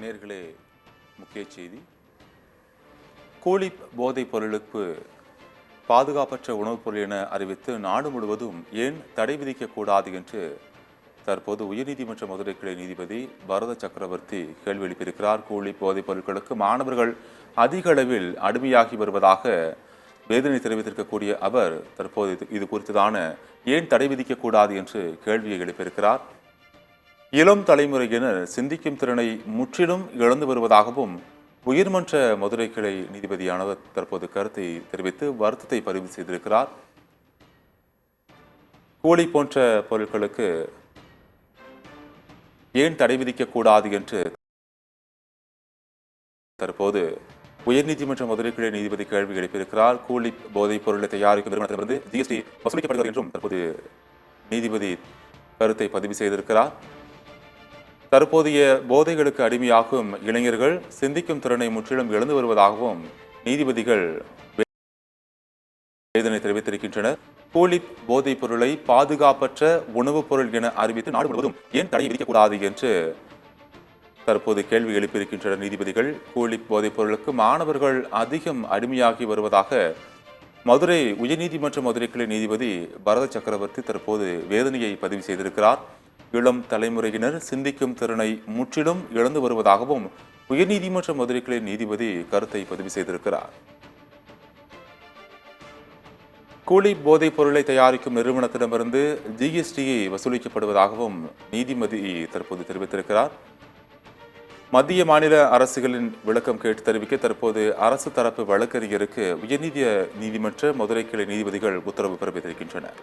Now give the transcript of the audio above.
நேர்களே, முக்கிய செய்தி. கூலி போதைப் பொருளுக்கு பாதுகாப்பற்ற உணவுப் பொருள் என அறிவித்து நாடு முழுவதும் ஏன் தடை விதிக்கக்கூடாது என்று தற்போது உயர்நீதிமன்ற மதுரை கிளை நீதிபதி பரத சக்கரவர்த்தி கேள்வி எழுப்பியிருக்கிறார். கூலி போதைப் பொருட்களுக்கு மாணவர்கள் அதிக அளவில் அடிமையாகி வருவதாக வேதனை தெரிவித்திருக்கக்கூடிய அவர் தற்போது இது குறித்துதான ஏன் தடை விதிக்கக்கூடாது என்று கேள்வியை எழுப்பியிருக்கிறார். இளம் தலைமுறையினர் சிந்திக்கும் திறனை முற்றிலும் இழந்து வருவதாகவும் உயர்மன்ற மதுரை கிளை நீதிபதியானவர் தற்போது கருத்தை தெரிவித்து வருத்தத்தை பதிவு செய்திருக்கிறார். கூலி போன்ற பொருட்களுக்கு ஏன் தடை விதிக்கக்கூடாது என்று தற்போது உயர்நீதிமன்ற மதுரை கிளை நீதிபதி கேள்வி எழுப்பியிருக்கிறார். கூலி போதைப் பொருளை தயாரிக்கும் நிறுவனத்திலிருந்து ஜிஎஸ்டி வசூலிக்கப்படுகிறது என்றும் தற்போது நீதிபதி கருத்தை பதிவு செய்திருக்கிறார். தற்போதைய போதைகளுக்கு அடிமையாகும் இளைஞர்கள் சிந்திக்கும் திறனை முற்றிலும் இழந்து வருவதாகவும் நீதிபதிகள் வேதனை தெரிவித்திருக்கின்றனர். கூலி போதைப் பொருளை பாதுகாப்பற்ற உணவுப் பொருள் என அறிவித்து நாடு முழுவதும் ஏன் தடை விதிக்கக்கூடாது என்று தற்போது கேள்வி எழுப்பியிருக்கின்றனர் நீதிபதிகள். கூலி போதைப் பொருளுக்கு மாணவர்கள் அதிகம் அடிமையாகி வருவதாக மதுரை உயர்நீதிமன்ற மதுரை கிளை நீதிபதி பரத சக்கரவர்த்தி தற்போது வேதனையை பதிவு செய்திருக்கிறார். இளம் தலைமுறையினர் சிந்திக்கும் திறனை முற்றிலும் இழந்து வருவதாகவும் உயர்நீதிமன்ற மதுரை கிளை நீதிபதி கருத்தை பதிவு செய்திருக்கிறார். கூலி போதைப் பொருளை தயாரிக்கும் நிறுவனத்திடமிருந்து ஜிஎஸ்டியை வசூலிக்கப்படுவதாகவும் நீதிபதி தற்போது தெரிவித்திருக்கிறார். மத்திய மாநில அரசுகளின் விளக்கம் கேட்டு தெரிவிக்க தற்போது அரசு தரப்பு வழக்கறிஞருக்கு உயர்நீதிமன்ற மதுரை கிளை நீதிபதிகள் உத்தரவு பிறப்பித்திருக்கின்றனர்.